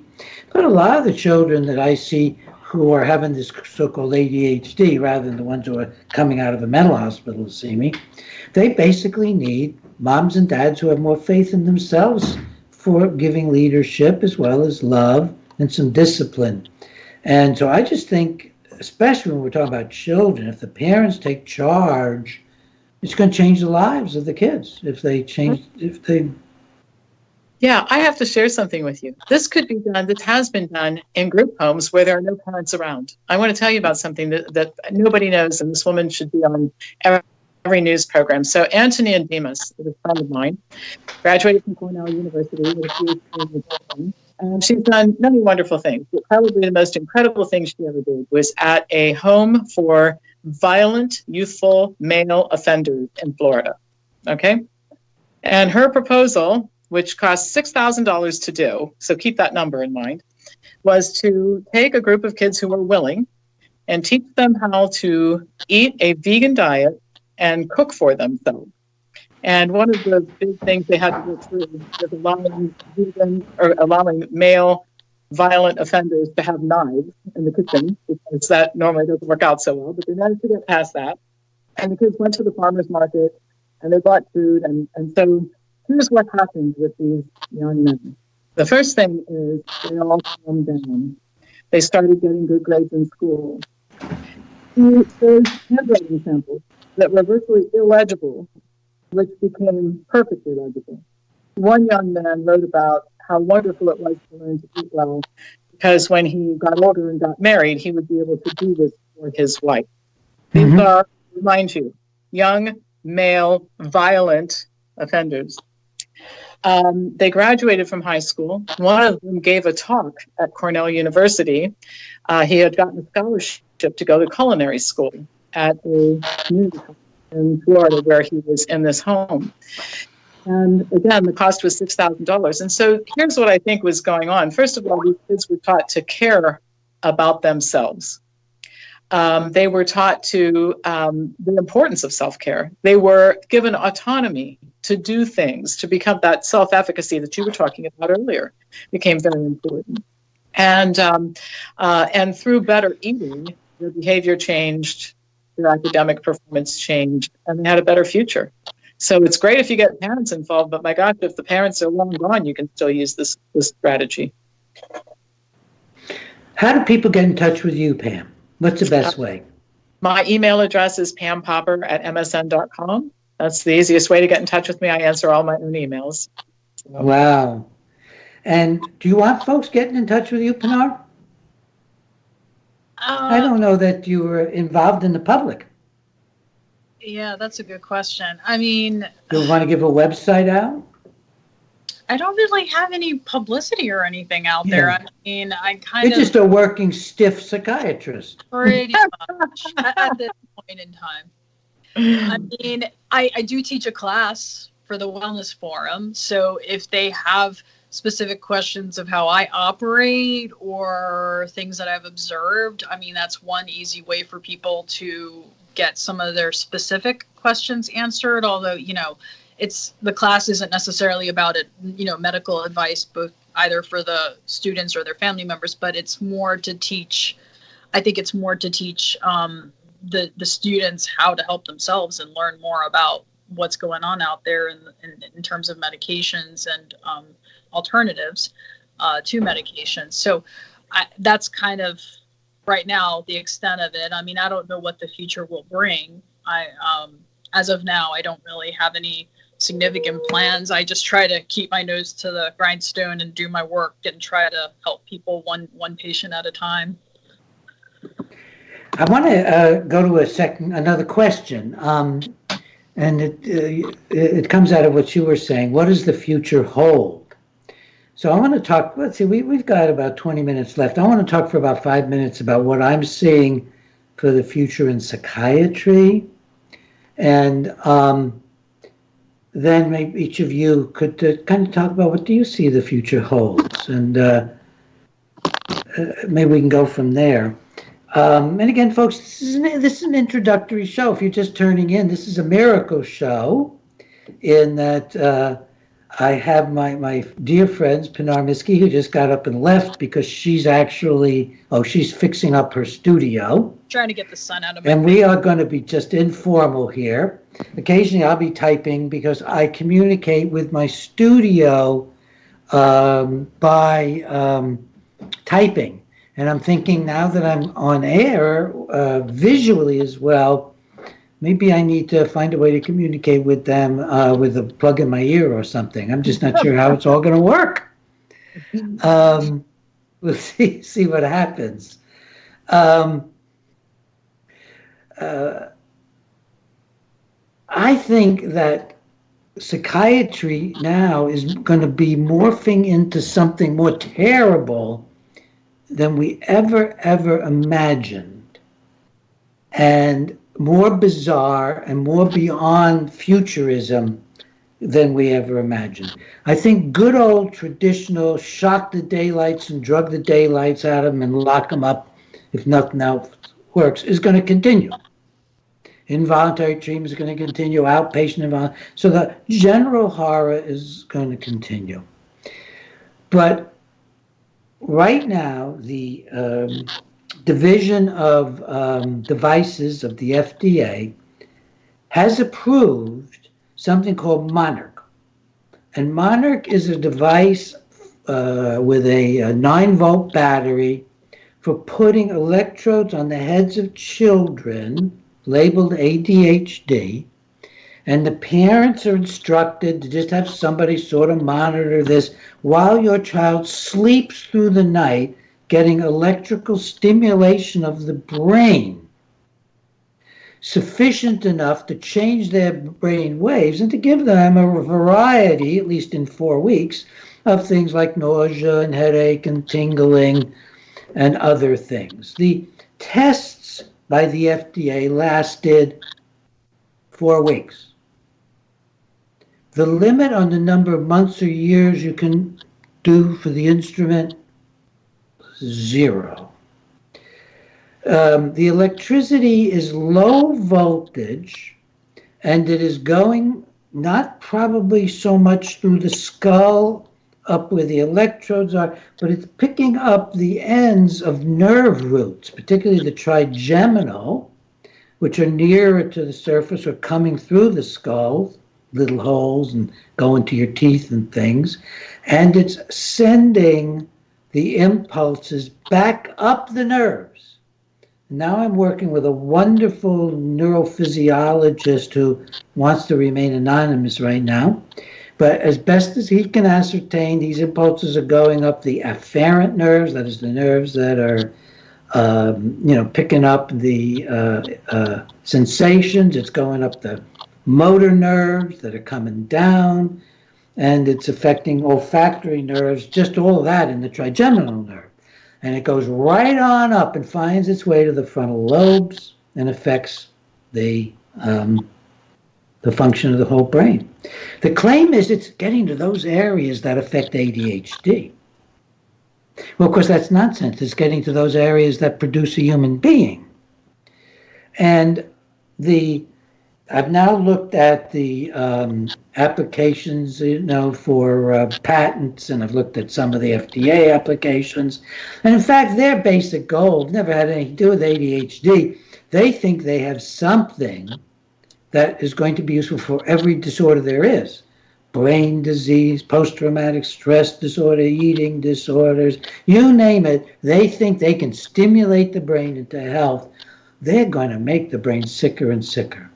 But a lot of the children that I see who are having this so-called ADHD, rather than the ones who are coming out of a mental hospital to see me, they basically need moms and dads who have more faith in themselves for giving leadership as well as love and some discipline. And so I just think, especially when we're talking about children, if the parents take charge, it's going to change the lives of the kids. Yeah, I have to share something with you. This has been done in group homes where there are no parents around. I want to tell you about something that nobody knows, and this woman should be on every news program. So Antonia Demas is a friend of mine, graduated from Cornell University with a PhD in nutrition. And she's done many wonderful things, but probably the most incredible thing she ever did was at a home for violent, youthful male offenders in Florida. Okay? And her proposal, which cost $6,000 to do, so keep that number in mind, was to take a group of kids who were willing and teach them how to eat a vegan diet and cook for themselves. And one of the big things they had to go through was allowing male violent offenders to have knives in the kitchen, because that normally doesn't work out so well, but they managed to get past that. And the kids went to the farmer's market and they bought food. And so here's what happened with these young men. The first thing is they all calmed down. They started getting good grades in school. There's handwriting samples that were virtually illegible, which became perfectly legible. One young man wrote about how wonderful it was to learn to eat well, because when he got older and got married, he would be able to do this for his wife. Mm-hmm. These are, remind you, young, male, violent offenders. They graduated from high school. One of them gave a talk at Cornell University. He had gotten a scholarship to go to culinary school at a community college in Florida, where he was in this home. And again, the cost was $6,000. And so here's what I think was going on. First of all, these kids were taught to care about themselves. They were taught to the importance of self-care. They were given autonomy to do things, to become that self-efficacy that you were talking about earlier became very important. And through better eating, their behavior changed, their academic performance changed, and they had a better future. So it's great if you get parents involved, but my gosh, if the parents are long gone, you can still use this strategy. How do people get in touch with you, Pam? What's the best way? My email address is pampopper@msn.com. That's the easiest way to get in touch with me. I answer all my own emails. So. Wow. And do you want folks getting in touch with you, Pinar? I don't know that you were involved in the public. Yeah, that's a good question. I mean, do you want to give a website out? I don't really have any publicity or anything out there. I mean, You're just a working stiff psychiatrist. Pretty much at this point in time. I mean, I do teach a class for the Wellness Forum. So if they have specific questions of how I operate or things that I've observed, I mean, that's one easy way for people to get some of their specific questions answered. Although, the class isn't necessarily about it, medical advice, both either for the students or their family members, but it's more to teach. I think it's more to teach the students how to help themselves and learn more about what's going on out there in terms of medications and alternatives to medications. So that's kind of right now the extent of it. I mean, I don't know what the future will bring. As of now, I don't really have any significant plans. I just try to keep my nose to the grindstone and do my work and try to help people one patient at a time. I want to go to another question, and it comes out of what you were saying. What does the future hold? So I want to talk. Let's see, we've got about 20 minutes left. I want to talk for about 5 minutes about what I'm seeing for the future in psychiatry, and then maybe each of you could kind of talk about what do you see the future holds, and maybe we can go from there. And again, folks, this is an introductory show. If you're just turning in, this is a miracle show in that I have my dear friends, Pinar Miski, who just got up and left because she's fixing up her studio. Trying to get the sun out of my And we are going to be just informal here. Occasionally I'll be typing because I communicate with my studio by typing. And I'm thinking now that I'm on air visually as well, maybe I need to find a way to communicate with them with a plug in my ear or something. I'm just not sure how it's all going to work. We'll see what happens. I think that psychiatry now is going to be morphing into something more terrible than we ever imagined, and more bizarre and more beyond futurism than we ever imagined. I think good old traditional shock the daylights and drug the daylights out of them and lock them up if nothing else works is going to continue. Involuntary treatment is going to continue, outpatient involuntary. So the general horror is going to continue. But right now, the Division of Devices of the FDA has approved something called Monarch. And Monarch is a device with a 9-volt battery for putting electrodes on the heads of children labeled ADHD. And the parents are instructed to just have somebody sort of monitor this while your child sleeps through the night, getting electrical stimulation of the brain sufficient enough to change their brain waves and to give them a variety, at least in 4 weeks, of things like nausea and headache and tingling and other things. The tests by the FDA lasted 4 weeks. The limit on the number of months or years you can do for the instrument, 0. The electricity is low voltage, and it is going not probably so much through the skull up where the electrodes are, but it's picking up the ends of nerve roots, particularly the trigeminal, which are nearer to the surface or coming through the skull, little holes and go into your teeth and things, and it's sending the impulses back up the nerves. Now I'm working with a wonderful neurophysiologist who wants to remain anonymous right now, but as best as he can ascertain, these impulses are going up the afferent nerves, that is the nerves that are picking up the sensations. It's going up the motor nerves that are coming down, and it's affecting olfactory nerves, just all of that in the trigeminal nerve. And it goes right on up and finds its way to the frontal lobes and affects the function of the whole brain. The claim is it's getting to those areas that affect ADHD. Well, of course, that's nonsense. It's getting to those areas that produce a human being. And the I've now looked at the applications, for patents, and I've looked at some of the FDA applications. And in fact, their basic goal never had anything to do with ADHD. They think they have something that is going to be useful for every disorder there is. Brain disease, post-traumatic stress disorder, eating disorders, you name it. They think they can stimulate the brain into health. They're going to make the brain sicker and sicker.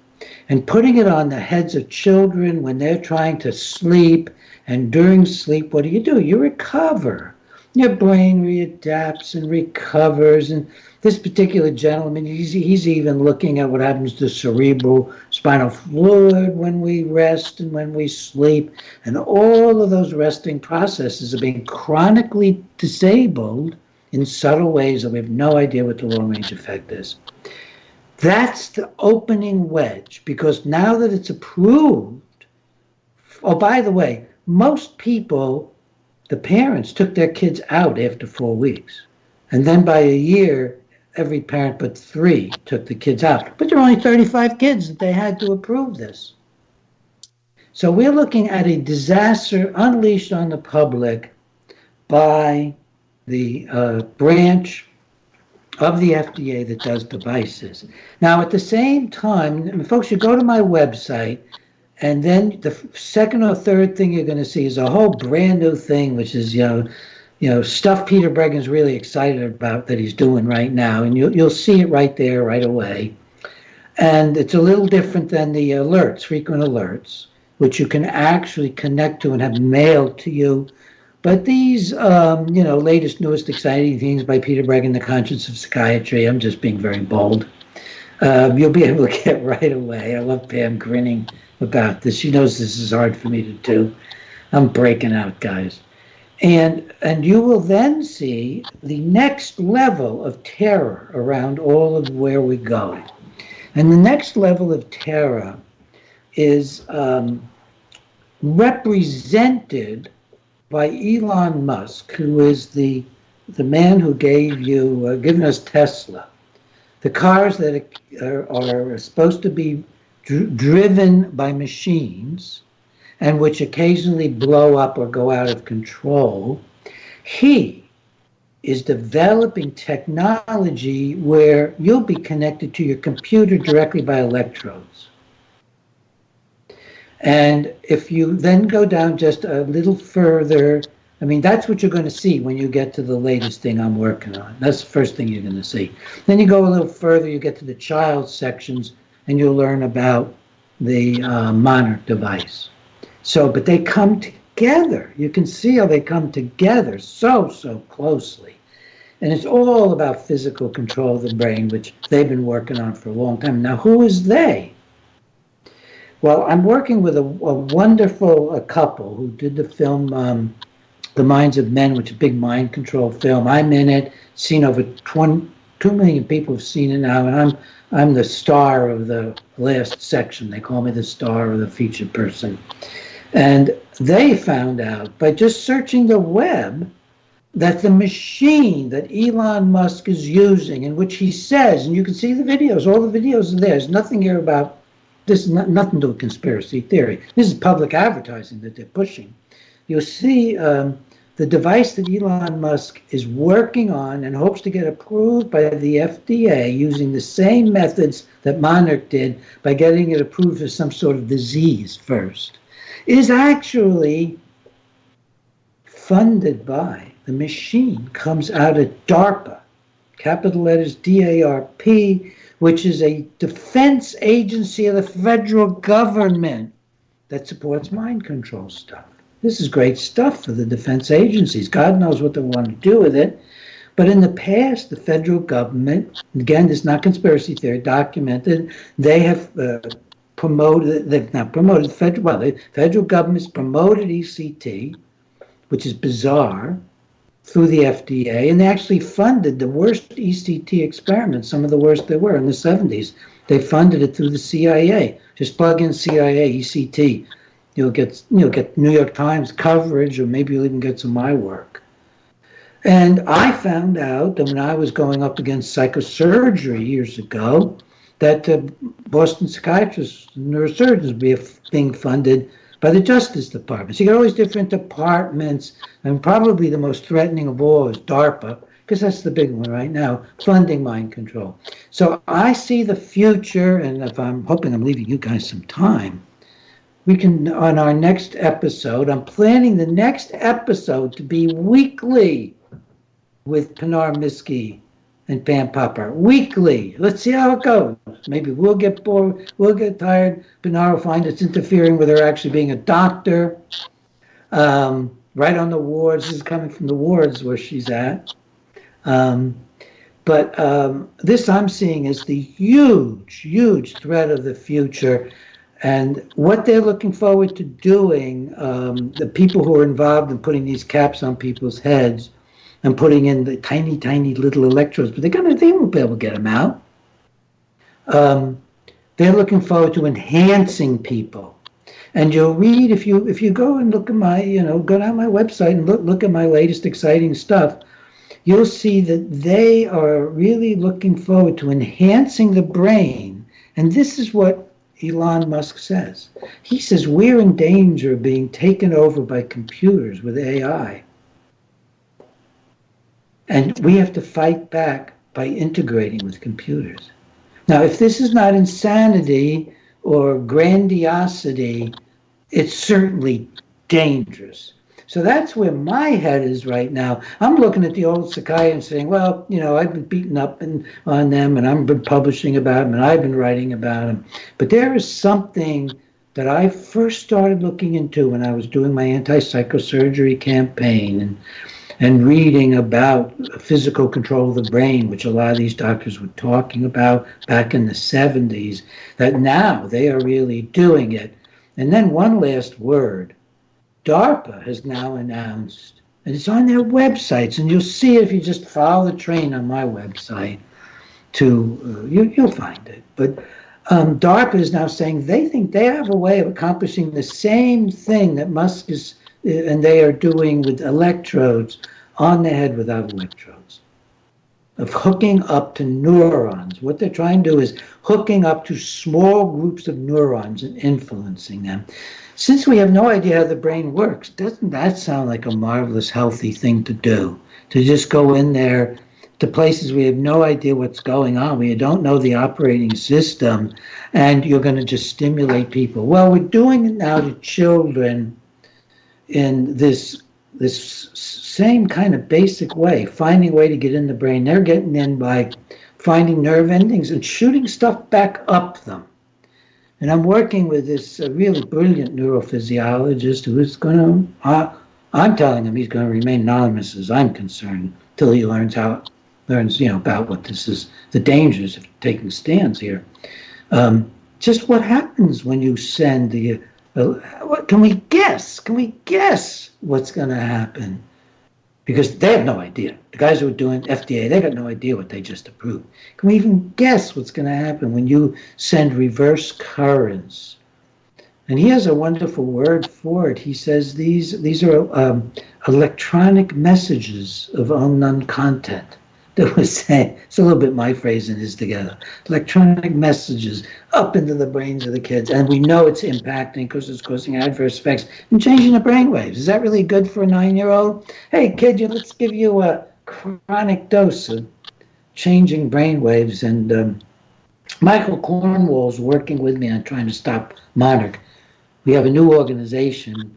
And putting it on the heads of children when they're trying to sleep, and during sleep, what do? You recover. Your brain readapts and recovers. And this particular gentleman, he's even looking at what happens to cerebral spinal fluid when we rest and when we sleep. And all of those resting processes are being chronically disabled in subtle ways that we have no idea what the long-range effect is. That's the opening wedge, because now that it's approved, oh, by the way, most people, the parents took their kids out after 4 weeks. And then by a year, every parent but 3 took the kids out. But there are only 35 kids that they had to approve this. So we're looking at a disaster unleashed on the public by the branch of the FDA that does devices. Now, at the same time, folks, you go to my website, and then the second or third thing you're going to see is a whole brand new thing, which is, stuff Peter Breggin's really excited about that he's doing right now. And you'll see it right there, right away. And it's a little different than the alerts, frequent alerts, which you can actually connect to and have mailed to you. But these, latest, newest, exciting things by Peter Breggin, The Conscience of Psychiatry, I'm just being very bold. You'll be able to get right away. I love Pam grinning about this. She knows this is hard for me to do. I'm breaking out, guys. And you will then see the next level of terror around all of where we're going. And the next level of terror is represented by Elon Musk, who is the man who given us Tesla. The cars that are supposed to be driven by machines and which occasionally blow up or go out of control. He is developing technology where you'll be connected to your computer directly by electrodes. And if you then go down just a little further, that's what you're going to see when you get to the latest thing I'm working on. That's the first thing you're going to see. Then you go a little further, you get to the child sections, and you'll learn about the Monarch device. But they come together. You can see how they come together so closely. And it's all about physical control of the brain, which they've been working on for a long time. Now, who is they? Well, I'm working with a wonderful couple who did the film The Minds of Men, which is a big mind control film. I'm in it, seen over 2 million people have seen it now, and I'm the star of the last section. They call me the star or the featured person. And they found out by just searching the web that the machine that Elon Musk is using, in which he says, and you can see the videos, all the videos are there. There's nothing here about this, nothing to do with conspiracy theory. This is public advertising that they're pushing. You'll see the device that Elon Musk is working on and hopes to get approved by the FDA using the same methods that Monarch did by getting it approved for some sort of disease first, is actually funded by, the machine comes out of DARPA, capital letters DARP, which is a defense agency of the federal government that supports mind control stuff. This is great stuff for the defense agencies. God knows what they want to do with it. But in the past, the federal government, again, this is not conspiracy theory, documented, they have promoted, they've not promoted, the federal government's promoted ECT, which is bizarre, through the FDA, and they actually funded the worst ECT experiments, some of the worst there were in the 70s. They funded it through the CIA. Just plug in CIA, ECT. You'll get New York Times coverage, or maybe you'll even get some of my work. And I found out that when I was going up against psychosurgery years ago, that Boston psychiatrists and neurosurgeons being funded by the Justice Department. So you got all these different departments, and probably the most threatening of all is DARPA, because that's the big one right now, funding mind control. So I see the future, and if I'm hoping I'm leaving you guys some time, we can, on our next episode, I'm planning the next episode to be weekly with Pinar Miski and Pam Popper. Weekly. Let's see how it goes. Maybe we'll get bored, we'll get tired. Pinar will find it's interfering with her actually being a doctor. Right on the wards. This is coming from the wards where she's at. But this I'm seeing is the huge threat of the future. And what they're looking forward to doing, the people who are involved in putting these caps on people's heads and putting in the tiny little electrodes, but they won't be able to get them out. They're looking forward to enhancing people. And you'll read, if you go and look at my, go down my website and look at my latest exciting stuff, you'll see that they are really looking forward to enhancing the brain. And this is what Elon Musk says. He says we're in danger of being taken over by computers with AI. And we have to fight back by integrating with computers. Now, if this is not insanity or grandiosity, it's certainly dangerous. So that's where my head is right now. I'm looking at the old psychiatrists saying, well, I've been beaten up on them, and I've been publishing about them, and I've been writing about them. But there is something that I first started looking into when I was doing my anti-psychosurgery campaign and reading about physical control of the brain, which a lot of these doctors were talking about back in the 70s, that now they are really doing it. And then one last word. DARPA has now announced, and it's on their websites, and you'll see it if you just follow the train on my website. You'll find it. But DARPA is now saying they think they have a way of accomplishing the same thing that Musk is, and they are doing with electrodes on the head without electrodes, of hooking up to neurons. What they're trying to do is hooking up to small groups of neurons and influencing them. Since we have no idea how the brain works, doesn't that sound like a marvelous, healthy thing to do? To just go in there to places we have no idea what's going on, we don't know the operating system, and you're going to just stimulate people. Well, we're doing it now to children in this same kind of basic way, finding a way to get in the brain. They're getting in by finding nerve endings and shooting stuff back up them. And I'm working with this really brilliant neurophysiologist who is going to, I'm telling him he's going to remain anonymous as I'm concerned until he learns about what this is, the dangers of taking stands here. Just what happens when you send can we guess? Can we guess what's going to happen? Because they have no idea. The guys who are doing FDA, they got no idea what they just approved. Can we even guess what's going to happen when you send reverse currents? And he has a wonderful word for it. He says these are electronic messages of unknown content. That was saying, it's a little bit my phrase and his together. Electronic messages up into the brains of the kids. And we know it's impacting because it's causing adverse effects and changing the brain waves. Is that really good for a 9-year-old? Hey, kid, let's give you a chronic dose of changing brain waves. And Michael Cornwall's working with me on trying to stop Monarch. We have a new organization,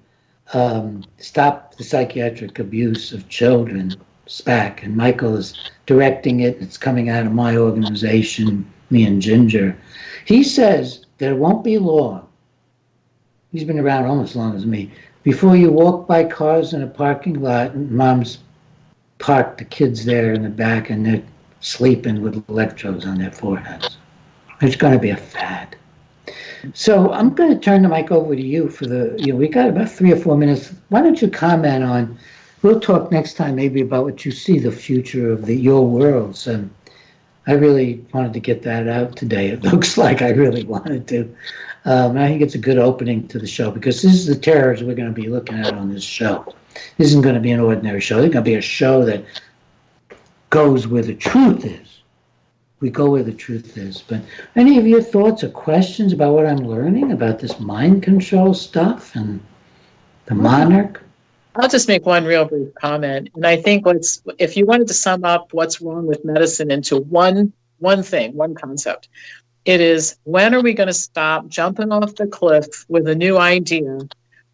Stop the Psychiatric Abuse of Children, SPAC, and Michael is directing it. It's coming out of my organization, me and Ginger. He says that it won't be long. He's been around almost as long as me. Before you walk by cars in a parking lot, and mom's parked the kids there in the back, and they're sleeping with electrodes on their foreheads. It's going to be a fad. So I'm going to turn the mic over to you for we got about 3 or 4 minutes. Why don't you comment on, we'll talk next time maybe about what you see the future of your worlds. And I really wanted to get that out today. It looks like I really wanted to. I think it's a good opening to the show because this is the terrors we're going to be looking at on this show. This isn't going to be an ordinary show. It's going to be a show that goes where the truth is. we go where the truth is. But any of your thoughts or questions about what I'm learning about this mind control stuff and the monarch? I'll just make one real brief comment. And I think if you wanted to sum up what's wrong with medicine into one thing, one concept, it is, when are we going to stop jumping off the cliff with a new idea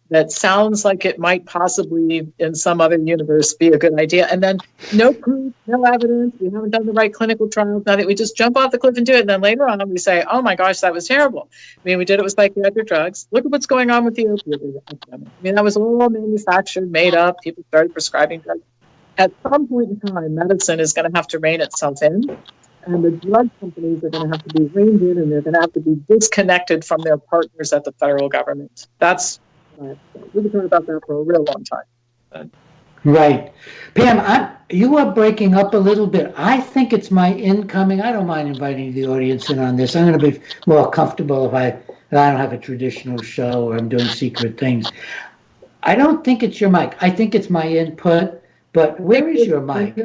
that sounds like it might possibly in some other universe be a good idea, and then no proof, no evidence, we haven't done the right clinical trials, nothing, we just jump off the cliff and do it, and then later on we say, oh my gosh, that was terrible. I mean, we did it with psychiatric drugs. Look at what's going on with the opioid epidemic. I mean, that was all manufactured, made up, people started prescribing drugs. At some point in time, medicine is going to have to rein itself in, and the drug companies are going to have to be reined in, and they're going to have to be disconnected from their partners at the federal government. We've been talking about that for a real long time. Right. Pam, you are breaking up a little bit. I think it's my incoming. I don't mind inviting the audience in on this. I'm going to be more comfortable if I don't have a traditional show or I'm doing secret things. I don't think it's your mic. I think it's my input. But where is your mic?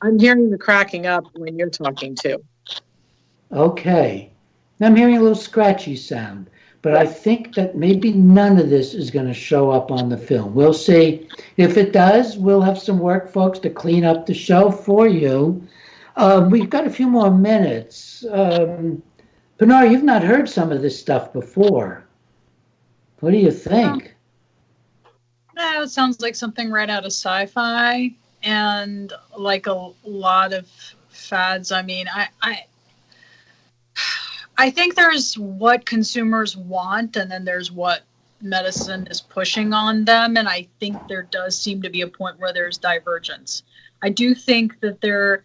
I'm hearing the cracking up when you're talking too. Okay. I'm hearing a little scratchy sound. But I think that maybe none of this is going to show up on the film. We'll see. If it does, we'll have some work, folks, to clean up the show for you. We've got a few more minutes. Pinar, you've not heard some of this stuff before. What do you think? It sounds like something right out of sci-fi and like a lot of fads. I mean, I think there's what consumers want, and then there's what medicine is pushing on them. And I think there does seem to be a point where there's divergence. I do think that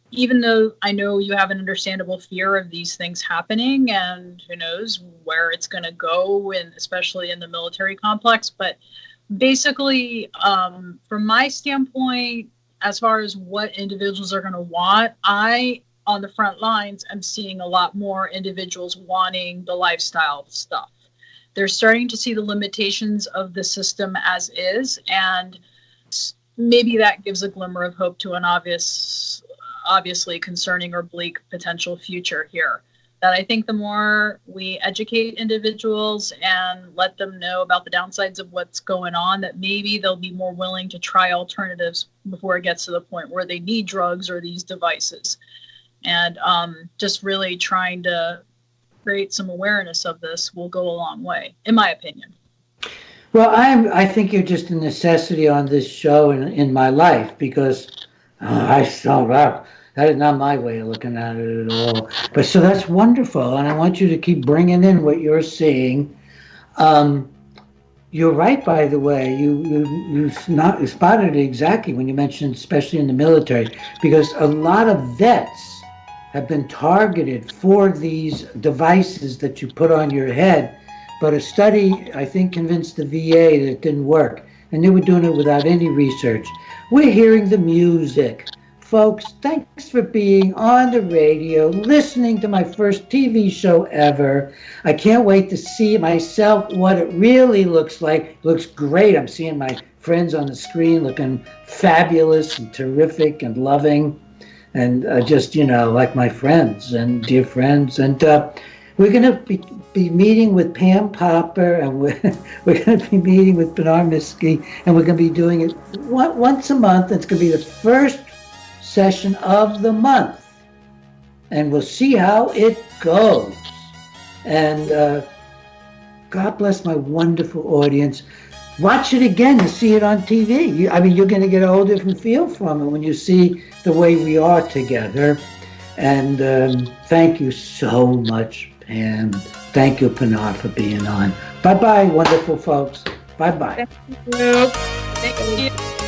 even though I know you have an understandable fear of these things happening, and who knows where it's going to go, and especially in the military complex. But basically, from my standpoint, as far as what individuals are going to want, on the front lines, I'm seeing a lot more individuals wanting the lifestyle stuff. They're starting to see the limitations of the system as is, and maybe that gives a glimmer of hope to an obviously concerning or bleak potential future here. That I think the more we educate individuals and let them know about the downsides of what's going on, that maybe they'll be more willing to try alternatives before it gets to the point where they need drugs or these devices. And just really trying to create some awareness of this will go a long way, in my opinion. Well, I think you're just a necessity on this show and in my life, because that is not my way of looking at it at all. But so that's wonderful, and I want you to keep bringing in what you're seeing. You're right, by the way. You spotted it exactly when you mentioned, especially in the military, because a lot of vets have been targeted for these devices that you put on your head. But a study, I think, convinced the VA that it didn't work. And they were doing it without any research. We're hearing the music. Folks, thanks for being on the radio, listening to my first TV show ever. I can't wait to see myself what it really looks like. It looks great. I'm seeing my friends on the screen looking fabulous and terrific and loving. And just, like my friends and dear friends. And we're going to be meeting with Pam Popper, and we're going to be meeting with Pinar Miski, and we're going to be doing it once a month. It's going to be the first session of the month. And we'll see how it goes. And God bless my wonderful audience. Watch it again and see it on TV. You're going to get a whole different feel from it when you see the way we are together. And thank you so much, Pam. Thank you, Pinar, for being on. Bye-bye, wonderful folks. Bye-bye. Thank you. Thank you.